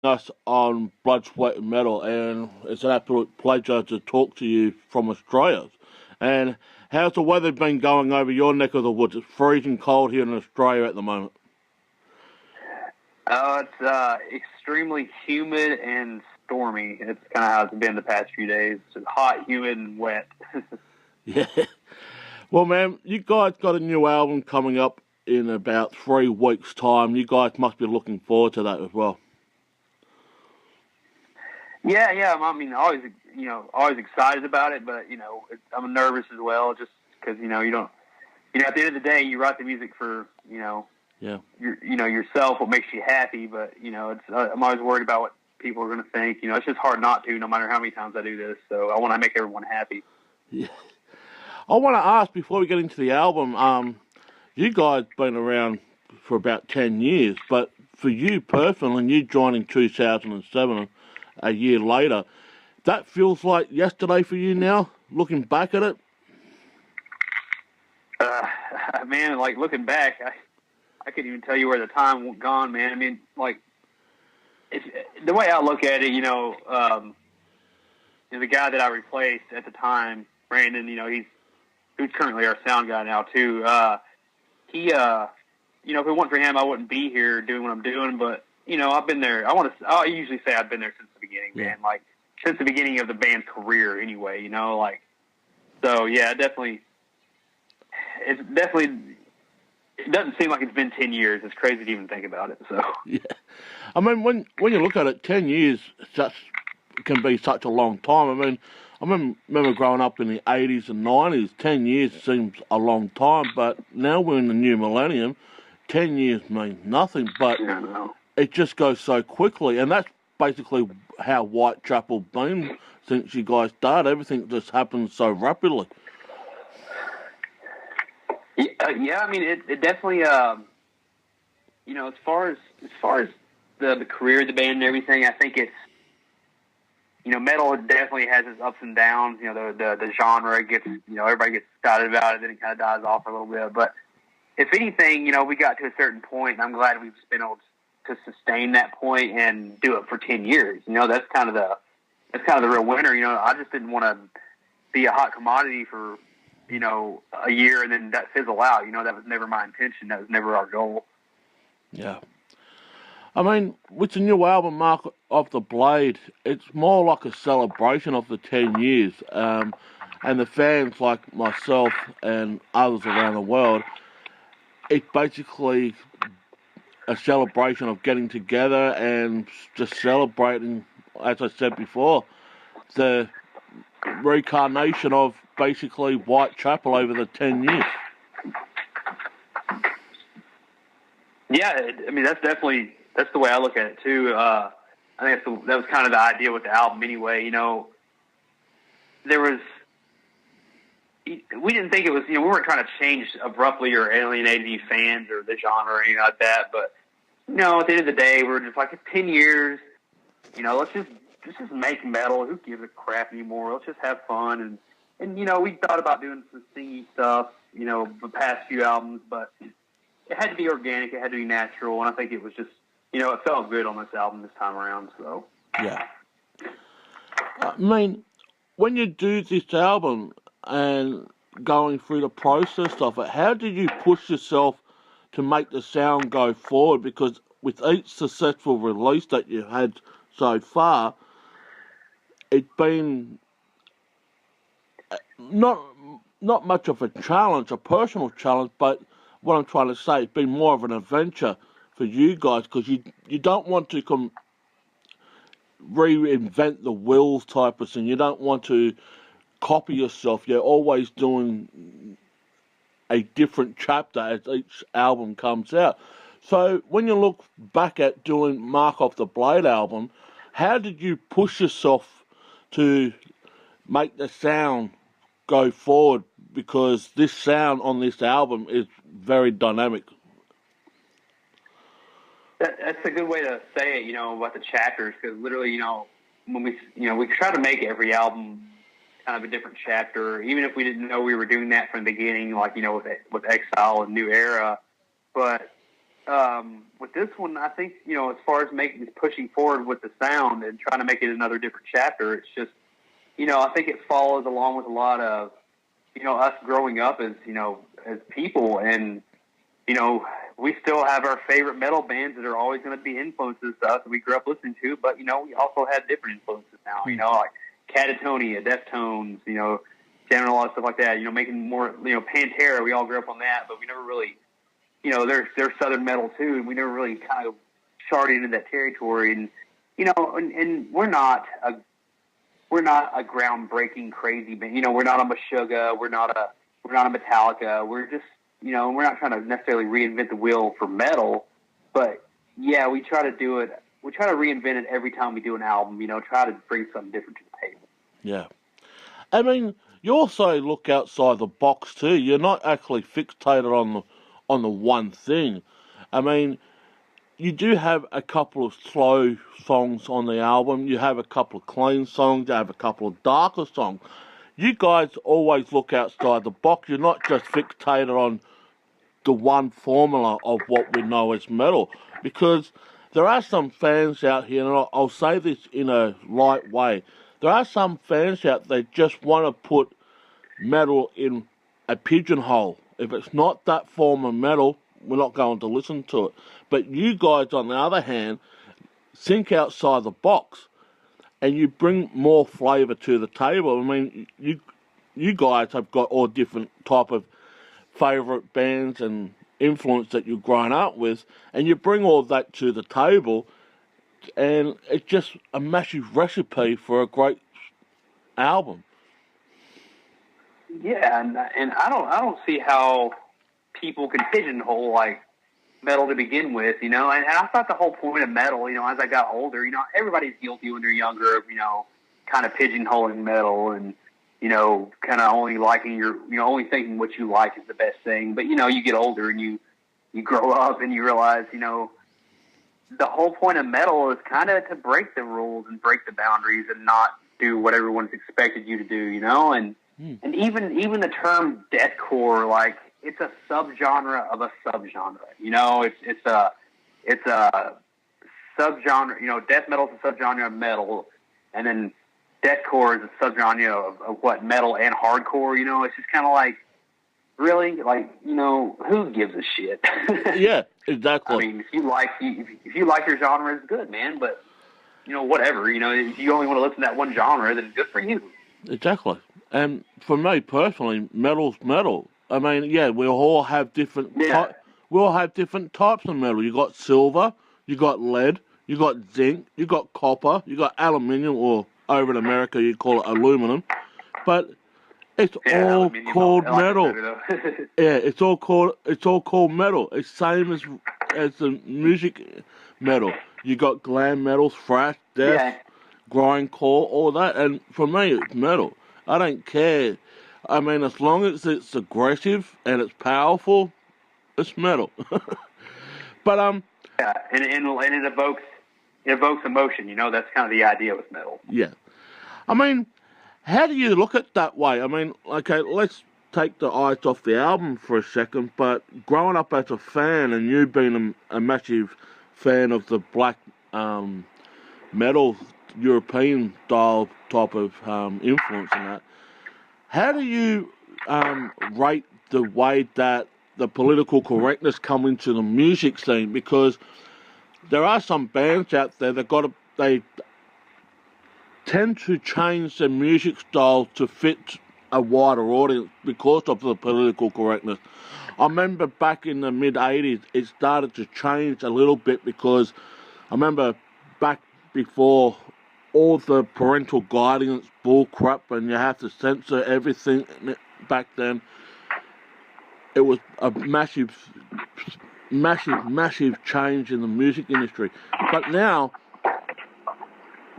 us on Blood, Sweat and Metal, and it's an absolute pleasure to talk to you from Australia. And how's the weather been going over your neck of the woods? It's freezing cold here in Australia at the moment. Oh, it's extremely humid and stormy. It's kind of how it's been the past few days. It's hot, humid, and wet. Yeah. Well, man, you guys got a new album coming up in about 3 weeks' time. You guys must be looking forward to that as well. Yeah. I mean, always excited about it, but I'm nervous as well, just because you don't. At the end of the day, you write the music for Yeah. yourself, what makes you happy, but it's I'm always worried about what people are going to think. It's just hard not to, no matter how many times I do this. So I want to make everyone happy. Yeah. I want to ask before we get into the album. You guys been around for about 10 years, but for you personally, and you joined in 2007, a year later, that feels like yesterday for you now, looking back at it? Man, like looking back, I couldn't even tell you where the time gone, man. I mean, like, it's, the way I look at it, the guy that I replaced at the time, Brandon, who's currently our sound guy now too. He, if it weren't for him, I wouldn't be here doing what I'm doing. But I've been there. I usually say I've been there since the beginning, man. Like since the beginning of the band's career, anyway. So yeah, it doesn't seem like it's been 10 years. It's crazy to even think about it. So yeah, I mean, when you look at it, 10 years can be such a long time. I mean, I remember growing up in the 80s and 90s, 10 years seems a long time, but now we're in the new millennium, 10 years means nothing, but it just goes so quickly, and that's basically how Whitechapel been since you guys started. Everything just happens so rapidly. Yeah, I mean, it definitely, as far as the career of the band and everything, I think it's, metal definitely has its ups and downs. The genre gets, everybody gets excited about it, then it kind of dies off a little bit. But if anything, we got to a certain point, and I'm glad we've been able to sustain that point and do it for 10 years. That's kind of the real winner. I just didn't want to be a hot commodity for, a year and then that fizzle out. That was never my intention. That was never our goal. Yeah. I mean, with the new album, Mark of the Blade, it's more like a celebration of the 10 years. And the fans like myself and others around the world, it's basically a celebration of getting together and just celebrating, as I said before, the reincarnation of basically Whitechapel over the 10 years. Yeah, I mean, that's the way I look at it too. I think that was kind of the idea with the album anyway. We didn't think it was, we weren't trying to change abruptly or alienate any fans or the genre or anything like that. But, at the end of the day, we're just like, it's 10 years, let's just make metal. Who gives a crap anymore? Let's just have fun. And we thought about doing some singing stuff, the past few albums, but it had to be organic. It had to be natural. And I think it was just, it felt good on this album this time around. So, yeah. I mean, when you do this album and going through the process of it, how did you push yourself to make the sound go forward? Because with each successful release that you've had so far, it's been not much of a challenge, a personal challenge, but what I'm trying to say, it's been more of an adventure for you guys, because you don't want to reinvent the wheels type of thing. You don't want to copy yourself. You're always doing a different chapter as each album comes out. So when you look back at doing Mark of the Blade album, how did you push yourself to make the sound go forward? Because this sound on this album is very dynamic. That's a good way to say it, about the chapters, because literally, when we try to make every album kind of a different chapter, even if we didn't know we were doing that from the beginning, like, with Exile and New Era. But with this one, I think, as far as pushing forward with the sound and trying to make it another different chapter, it's just, I think it follows along with a lot of, us growing up as people, and, we still have our favorite metal bands that are always going to be influences to us that we grew up listening to, but, we also have different influences now, like Catatonia, Deftones, jamming a lot of stuff like that, making more, Pantera, we all grew up on that, but we never really, they're Southern metal too, and we never really kind of charted into that territory, and, and we're not a groundbreaking crazy band, we're not a Meshuggah, we're not a Metallica, we're just, we're not trying to necessarily reinvent the wheel for metal, but yeah, we try to do it. We try to reinvent it every time we do an album. Try to bring something different to the table. Yeah, I mean, you also look outside the box too. You're not actually fixated on the one thing. I mean, you do have a couple of slow songs on the album. You have a couple of clean songs. You have a couple of darker songs. You guys always look outside the box. You're not just fixated on the one formula of what we know as metal, because there are some fans out here, and I'll say this in a light way, there are some fans out there just want to put metal in a pigeonhole. If it's not that form of metal, we're not going to listen to it. But you guys, on the other hand, think outside the box, and you bring more flavour to the table. I mean, you guys have got all different type of favourite bands and influence that you've grown up with, and you bring all that to the table, and it's just a massive recipe for a great album. Yeah, and I don't see how people can pigeonhole like metal to begin with, and I thought the whole point of metal, as I got older, everybody's guilty when they're younger of, kind of pigeonholing metal and, kind of only liking only thinking what you like is the best thing. But, you get older and you grow up and you realize, the whole point of metal is kind of to break the rules and break the boundaries and not do what everyone's expected you to do, and even the term deathcore, like, it's a subgenre of a subgenre. It's a subgenre. Death metal is a subgenre of metal, and then deathcore is a subgenre of what, metal and hardcore. It's just kind of like, really, like, who gives a shit? Yeah, exactly. I mean, if you like your genre, it's good, man. But whatever. If you only want to listen to that one genre, then good for you. Exactly. And for me personally, metal's metal. I mean, yeah, we all have different. We all have different types of metal. You got silver, you got lead, you got zinc, you got copper, you got aluminium, or over in America you call it aluminum. But it's all called metal. Yeah, it's all called metal. It's same as the music metal. You got glam metal, thrash, death, grindcore, all that. And for me, it's metal. I don't care. I mean, as long as it's aggressive and it's powerful, it's metal. But yeah, and it evokes emotion. That's kind of the idea with metal. Yeah, I mean, how do you look at that way? I mean, okay, let's take the eyes off the album for a second. But growing up as a fan, and you being a massive fan of the black metal European style type of influence in that. How do you rate the way that the political correctness come into the music scene? Because there are some bands out there that they tend to change their music style to fit a wider audience because of the political correctness. I remember back in the mid-'80s, it started to change a little bit because I remember back before all the parental guidance bull crap and you have to censor everything back then, it was a massive change in the music industry. But now,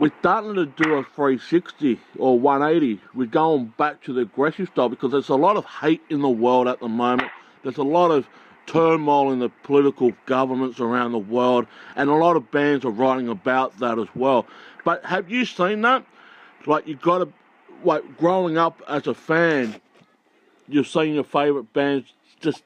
we're starting to do a 360 or 180. We're going back to the aggressive style because there's a lot of hate in the world at the moment. There's a lot of turmoil in the political governments around the world, and a lot of bands are writing about that as well. But have you seen that? Like, growing up as a fan, you've seen your favourite bands just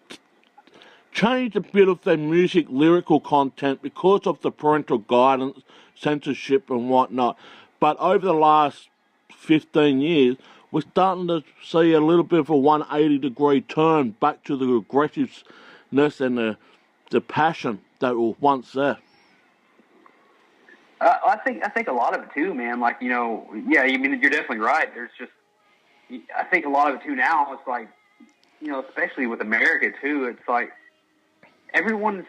changed a bit of their music lyrical content because of the parental guidance, censorship and whatnot. But over the last 15 years, we're starting to see a little bit of a 180-degree turn back to the aggressiveness and the passion that was once there. I think a lot of it too, man. Like, you know, yeah, I mean, you're definitely right. There's just, I think a lot of it too now. It's like, you know, especially with America too. It's like everyone's,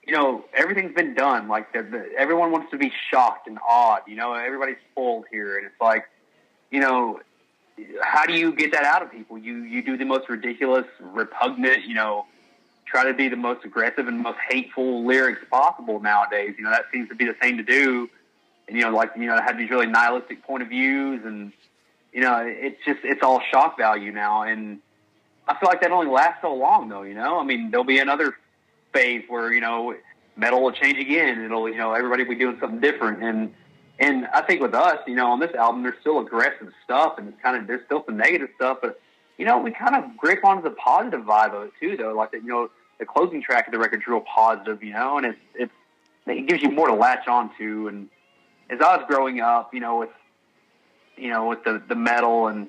you know, everything's been done. Like everyone wants to be shocked and awed. You know, everybody's spoiled here, and it's like, you know, how do you get that out of people? You do the most ridiculous, repugnant, you know, try to be the most aggressive and most hateful lyrics possible nowadays. You know, that seems to be the thing to do. And, you know, like, you know, have these really nihilistic point of views, and, you know, it's all shock value now. And I feel like that only lasts so long though, you know? I mean, there'll be another phase where, you know, metal will change again. It'll, you know, everybody will be doing something different. And I think with us, you know, on this album, there's still aggressive stuff, and there's still some negative stuff, but, you know, we kind of grip onto the positive vibe of it too, though. Like, you know, the closing track of the record's real positive, you know, and it gives you more to latch on to. And as I was growing up, you know, with the metal, and,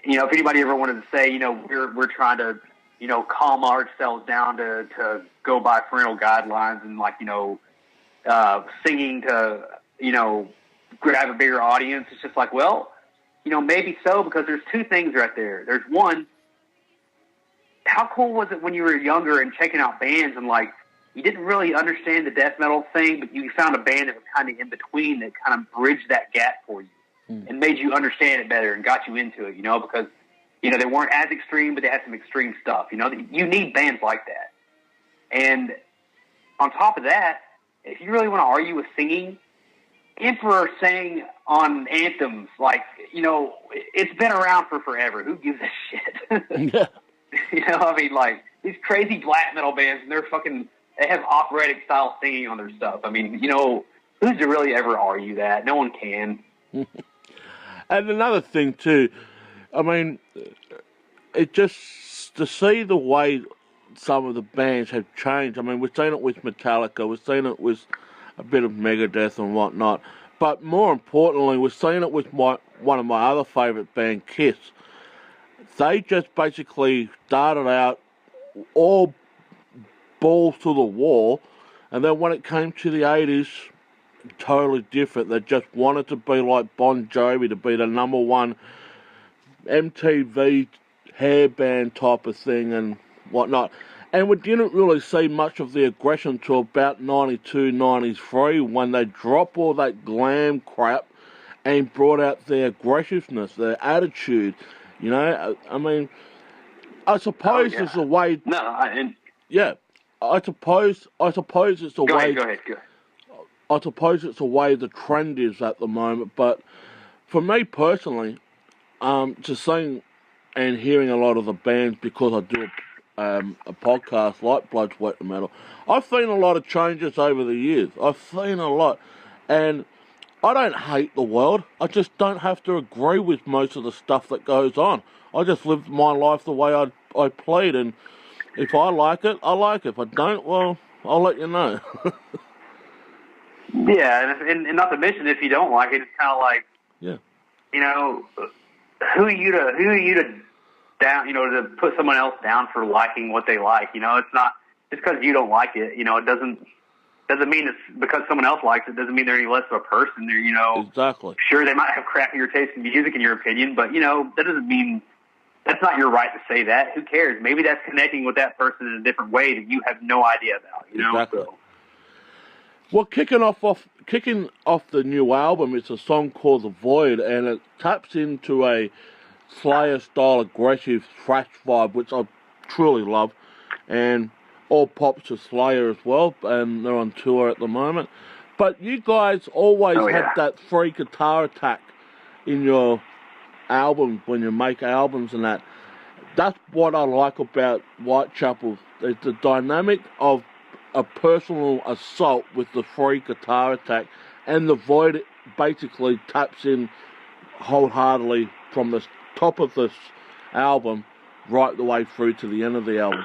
you know, if anybody ever wanted to say, you know, we're trying to, you know, calm ourselves down to go by parental guidelines and, like, you know, singing to, you know, grab a bigger audience, it's just like, well, you know, maybe so, because there's two things right there. There's one, how cool was it when you were younger and checking out bands and, like, you didn't really understand the death metal thing, but you found a band that was kind of in between that kind of bridged that gap for you and made you understand it better and got you into it, you know, because, you know, they weren't as extreme, but they had some extreme stuff, you know. You need bands like that. And on top of that, if you really want to argue with singing, Emperor sang on anthems, like, you know, it's been around for forever. Who gives a shit? Yeah. You know, I mean, like, these crazy black metal bands, and they have operatic style singing on their stuff. I mean, you know, who's to really ever argue that? No one can. And another thing too, I mean, it just, to see the way some of the bands have changed. I mean, we've seen it with Metallica, we've seen it with a bit of Megadeth and whatnot, but more importantly, we've seen it with one of my other favourite band, Kiss. They just basically started out all balls to the wall, and then when it came to the 80s, totally different. They just wanted to be like Bon Jovi, to be the number one MTV hairband type of thing and whatnot. And we didn't really see much of the aggression till about 92, 93, when they dropped all that glam crap and brought out their aggressiveness, their attitude. You know, I mean, I suppose it's a way. Yeah, I suppose it's a way. Go ahead. I suppose it's the way the trend is at the moment. But for me personally, just seeing and hearing a lot of the bands, because I do a podcast like Blood, Sweat and Metal, I've seen a lot of changes over the years. I've seen a lot, and I don't hate the world. I just don't have to agree with most of the stuff that goes on. I just live my life the way I played, and if I like it, I like it. If I don't, well, I'll let you know. Yeah, and not to mention, if you don't like it, it's kind of like, yeah, you know, who are you to down, you know, to put someone else down for liking what they like. You know, it's not just because you don't like it. You know, it doesn't mean it's because someone else likes it. Doesn't mean they're any less of a person. They're, you know, exactly. Sure, they might have crappier taste in music, in your opinion, but, you know, that doesn't mean that's not your right to say that. Who cares? Maybe that's connecting with that person in a different way that you have no idea about. You know, exactly. So. Well, kicking off the new album, it's a song called The Void, and it taps into a Slayer-style aggressive thrash vibe, which I truly love, and all pops to Slayer as well, and they're on tour at the moment. But you guys always have that free guitar attack in your albums, when you make albums and that. That's what I like about Whitechapel. It's the dynamic of a personal assault with the free guitar attack, and The Void basically taps in wholeheartedly from the top of this album right the way through to the end of the album.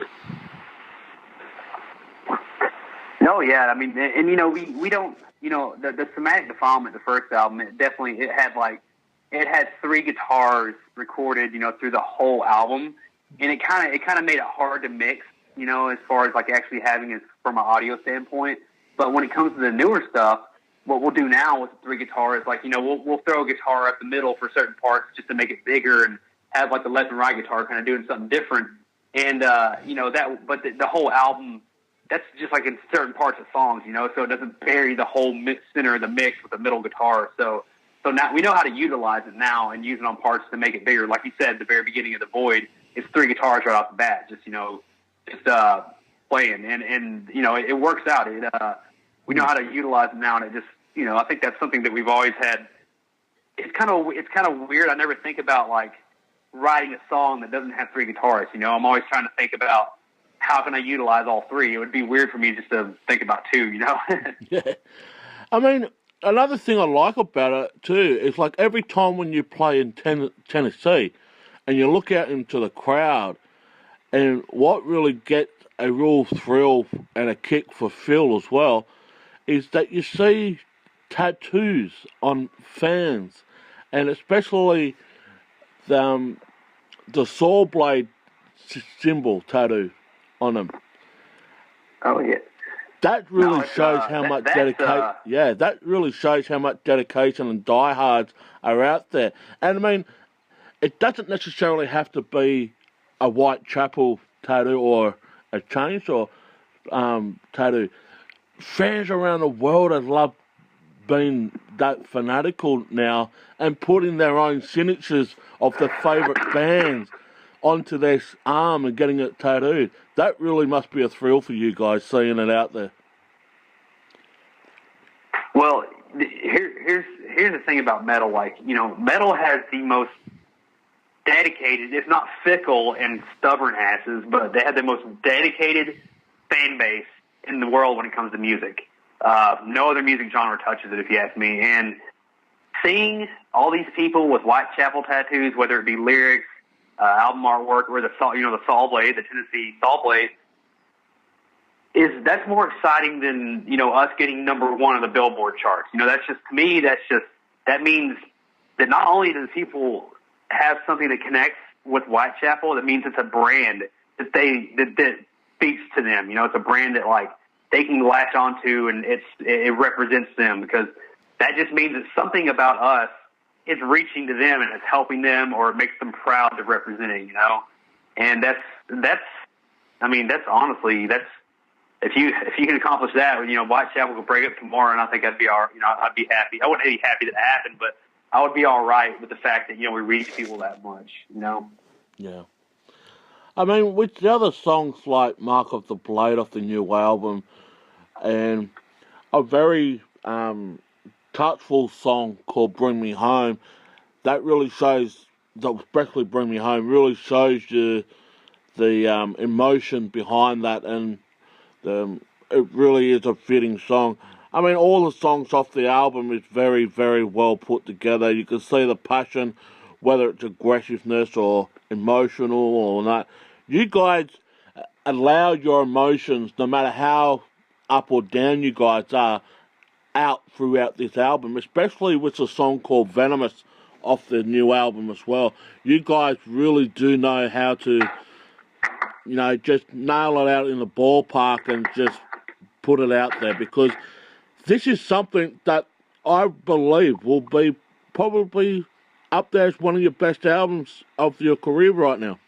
No, yeah, I mean, and we don't, the Somatic Defilement, the first album, it had three guitars recorded, through the whole album, and it kind of made it hard to mix, as far as like actually having it from an audio standpoint. But when it comes to the newer stuff, what we'll do now with the three guitars, like, we'll throw a guitar up the middle for certain parts just to make it bigger and have like the left and right guitar kind of doing something different. And, but the whole album, that's just like in certain parts of songs, so it doesn't bury the whole center of the mix with the middle guitar. So now we know how to utilize it now and use it on parts to make it bigger. Like you said, at the very beginning of The Void, it's three guitars right off the bat, just playing. And it works out. We know how to utilize it now, and it just, I think that's something that we've always had. It's kind of weird. I never think about like writing a song that doesn't have three guitars. I'm always trying to think about how can I utilize all three. It would be weird for me just to think about two. Yeah. I mean, another thing I like about it too is like every time when you play in Tennessee and you look out into the crowd, and what really gets a real thrill and a kick for Phil as well is that you see tattoos on fans, and especially the saw blade symbol tattoo on them. Oh yeah. That really shows how much dedication. Yeah, that really shows how much dedication and diehards are out there. And I mean, it doesn't necessarily have to be a Whitechapel tattoo or a chainsaw tattoo. Fans around the world have loved being that fanatical now and putting their own signatures of their favourite bands onto their arm and getting it tattooed. That really must be a thrill for you guys, seeing it out there. Well, here's the thing about metal. Like, metal has the most dedicated, if not fickle and stubborn asses, but they have the most dedicated fan base in the world when it comes to music. No other music genre touches it, if you ask me. And seeing all these people with Whitechapel tattoos, whether it be lyrics, album artwork, or the saw blade, the Tennessee saw blade, that's more exciting than us getting number one on the Billboard charts. That's just, to me, that means that not only does people have something that connects with Whitechapel, that means it's a brand that speaks to them. It's a brand that like they can latch onto, and it represents them, because that just means that something about us is reaching to them and it's helping them, or it makes them proud to represent it. And that's honestly, if you can accomplish that, Whitechapel could break up tomorrow, and I think I'd be I'd be happy. I wouldn't be happy that it happened, but I would be all right with the fact that we reach people that much. Yeah. I mean, with the other songs like Mark of the Blade off the new album, and a very touchful song called Bring Me Home, that really shows, especially Bring Me Home, really shows you the emotion behind that, and it really is a fitting song. I mean, all the songs off the album is very, very well put together. You can see the passion, whether it's aggressiveness or emotional or not. You guys allow your emotions, no matter how up or down you guys are, out throughout this album, especially with the song called Venomous off the new album as well. You guys really do know how to, just nail it out in the ballpark and just put it out there, because this is something that I believe will be probably up there as one of your best albums of your career right now.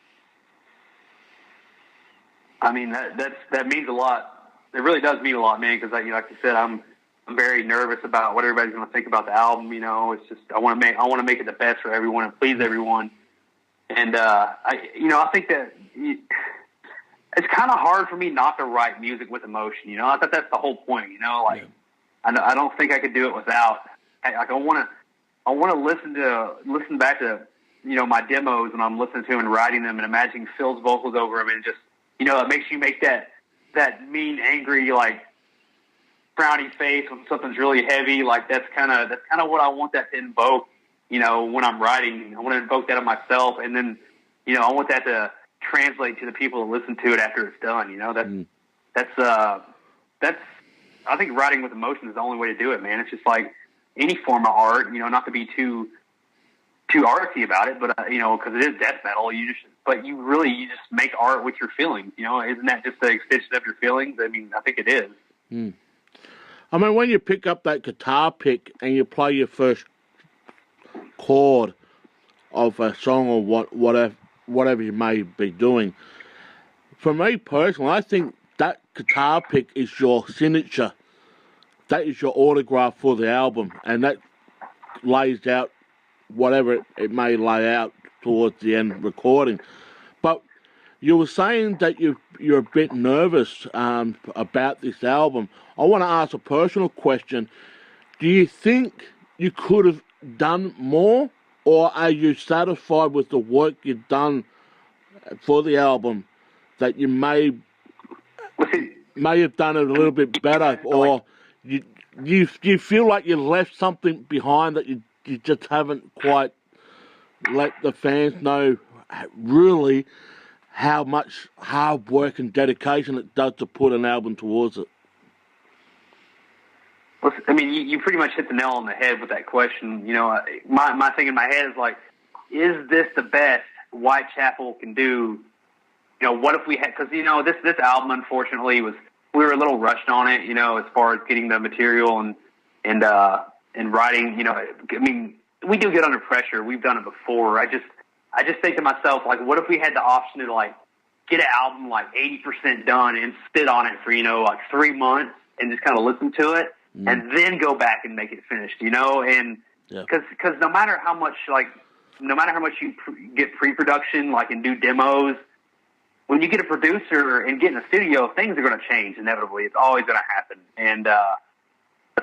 I mean, that means a lot. It really does mean a lot, man, because like you said, I'm very nervous about what everybody's going to think about the album. It's just I want to make it the best for everyone and please everyone. And I think that it's kind of hard for me not to write music with emotion. I thought that's the whole point. Yeah. I don't think I could do it without. I want to listen back to my demos when I'm listening to them and writing them and imagining Phil's vocals over them, and just it makes you make that mean, angry, like frowny face when something's really heavy. Like that's kind of what I want that to invoke. When I'm writing, I want to invoke that in myself, and then I want that to translate to the people that listen to it after it's done. That's I think writing with emotion is the only way to do it, man. It's just like any form of art, you know, not to be too artsy about it, but because it is death metal, you just make art with your feelings. You know, isn't that just the extension of your feelings? I mean, I think it is. Mm. I mean, when you pick up that guitar pick and you play your first chord of a song or whatever you may be doing, for me personally, I think that guitar pick is your signature. That is your autograph for the album, and that lays out whatever it may lay out towards the end recording. But you were saying that you're a bit nervous about this album. I want to ask a personal question. Do you think you could have done more, or are you satisfied with the work you've done for the album, that you may have done it a little bit better, or you feel like you left something behind that you just haven't quite let the fans know really how much hard work and dedication it does to put an album towards it? Well, I mean, you pretty much hit the nail on the head with that question. You know, my thing in my head is like, is this the best Whitechapel can do? You know, what if we had, because, you know, this album, unfortunately, we were a little rushed on it, you know, as far as getting the material and writing, you know. I mean, we do get under pressure. We've done it before. I just think to myself, like, what if we had the option to, like, get an album, like, 80% done and sit on it for, you know, like 3 months and just kind of listen to it and then go back and make it finished, you know? And because no matter how much you get pre-production, like, and do demos, when you get a producer and get in the studio, things are going to change inevitably. It's always going to happen. And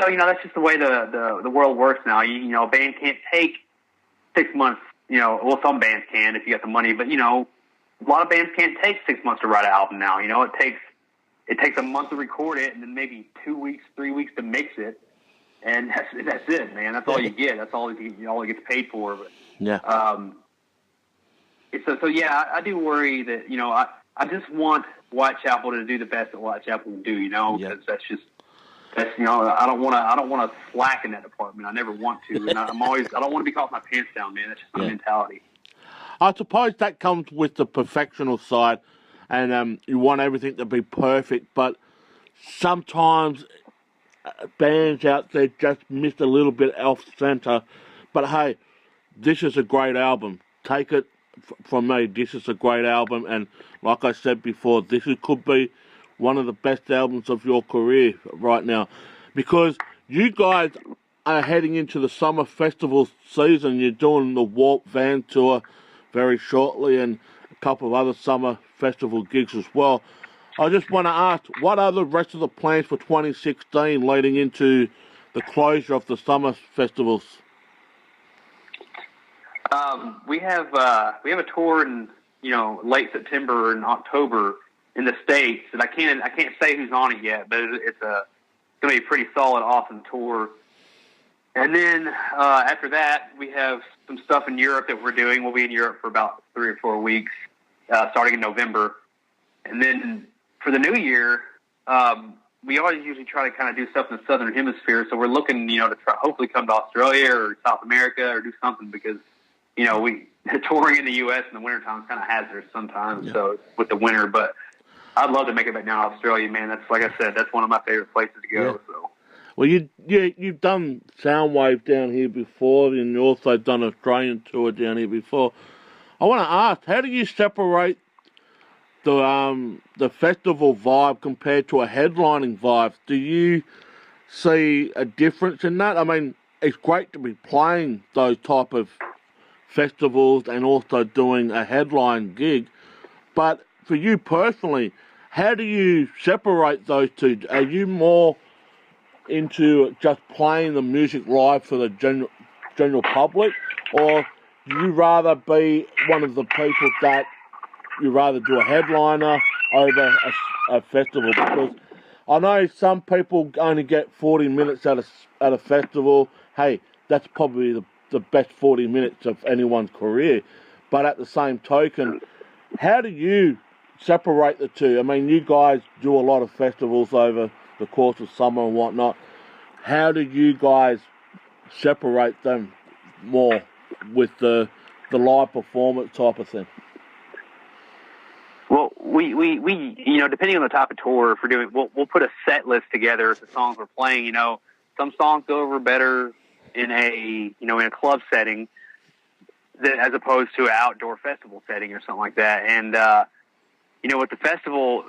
so, you know, that's just the way the world works now. You know, a band can't take 6 months. You know, well, some bands can if you got the money, but, you know, a lot of bands can't take 6 months to write an album now. You know, it takes a month to record it and then maybe 2 weeks, 3 weeks to mix it. And that's it, man. That's all you get. That's all it gets paid for. But, So yeah, I do worry that, you know, I just want Whitechapel to do the best that Whitechapel can do, you know, because that's you know, I don't want to slack in that department. I never want to, and I don't want to be caught with my pants down, man. That's just my mentality. I suppose that comes with the perfectional side, and you want everything to be perfect, but sometimes bands out there just miss a little bit off center. But hey, this is a great album. Take it from me. This is a great album, and like I said before, could be one of the best albums of your career right now, because you guys are heading into the summer festival season. You're doing the Warp Van Tour very shortly and a couple of other summer festival gigs as well. I just want to ask, what are the rest of the plans for 2016 leading into the closure of the summer festivals? We have a tour in, you know, late September and October in the States, and I can't say who's on it yet, but it's going to be a pretty solid, awesome tour. And then after that, we have some stuff in Europe that we're doing. We'll be in Europe for about 3 or 4 weeks, starting in November. And then for the new year, we always usually try to kind of do stuff in the Southern Hemisphere. So we're looking, you know, to hopefully come to Australia or South America or do something, because, you know, touring in the U.S. in the wintertime is kind of hazardous sometimes. So with the winter, but I'd love to make it back down to Australia, man. That's, like I said, that's one of my favorite places to go. Yeah. So. Well, you've done Soundwave down here before, and you also done an Australian tour down here before. I want to ask, how do you separate the festival vibe compared to a headlining vibe? Do you see a difference in that? I mean, it's great to be playing those type of festivals and also doing a headline gig, but for you personally, how do you separate those two? Are you more into just playing the music live for the general public, or do you rather be one of the people that you rather do a headliner over a festival? Because I know some people only get 40 minutes at a festival. Hey, that's probably the best 40 minutes of anyone's career. But at the same token, how do you separate the two? I mean, you guys do a lot of festivals over the course of summer and whatnot. How do you guys separate them more with the live performance type of thing? Well, we you know, depending on the type of tour, if we're doing, we'll put a set list together of the songs we're playing. You know, some songs go over better in a club setting as opposed to an outdoor festival setting or something like that. And you know, with the festival,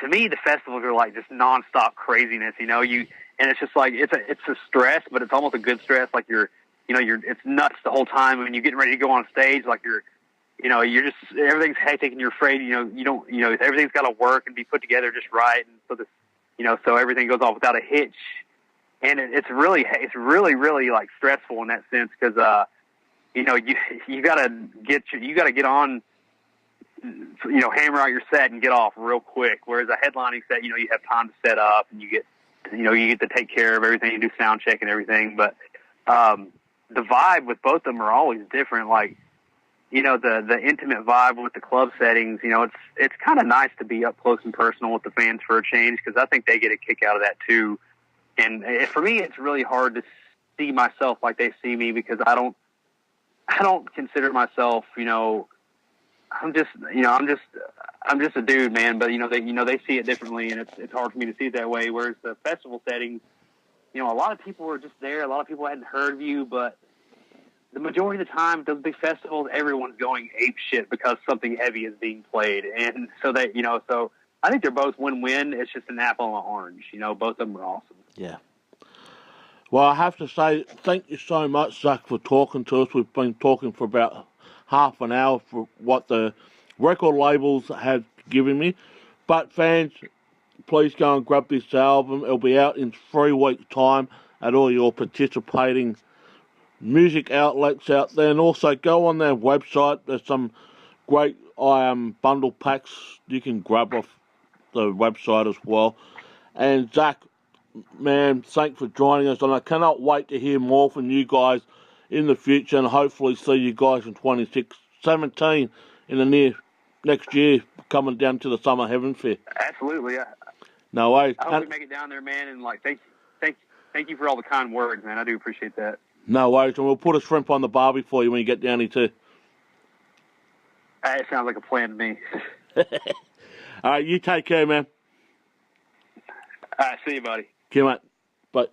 to me, the festivals are like just nonstop craziness. You know, and it's just like it's a stress, but it's almost a good stress. Like it's nuts the whole time. When you're getting ready to go on stage, like you're just, everything's hectic and you're afraid, everything's got to work and be put together just right. And so everything goes off without a hitch. And it's really, really like stressful in that sense. Cause, you gotta get on, hammer out your set and get off real quick. Whereas a headlining set, you have time to set up and you get to take care of everything and do sound check and everything. But, the vibe with both of them are always different. Like, the intimate vibe with the club settings, it's kind of nice to be up close and personal with the fans for a change, because I think they get a kick out of that too. And for me, it's really hard to see myself like they see me, because I don't consider myself, I'm just a dude, man. But they see it differently, and it's hard for me to see it that way. Whereas the festival settings, a lot of people are just there. A lot of people hadn't heard of you, but the majority of the time, those big festivals, everyone's going ape shit because something heavy is being played. And so so I think they're both win-win. It's just an apple and an orange. Both of them are awesome. Yeah. Well, I have to say, thank you so much, Zach, for talking to us. We've been talking for about half an hour for what the record labels have given me. But fans, please go and grab this album. It'll be out in 3 weeks' time at all your participating music outlets out there, and also go on their website. There's some great bundle packs you can grab off the website as well. And Zach, man, thanks for joining us, and I cannot wait to hear more from you guys in the future, and hopefully see you guys in 2017 in the next year, coming down to the Summer Heaven Fair. Absolutely, yeah. No way. I hope we make it down there, man, and thank you for all the kind words, man. I do appreciate that. No worries, and we'll put a shrimp on the barbie for you when you get down here too. It sounds like a plan to me. All right, you take care, man. All right, see you, buddy. Okay, mate. Bye.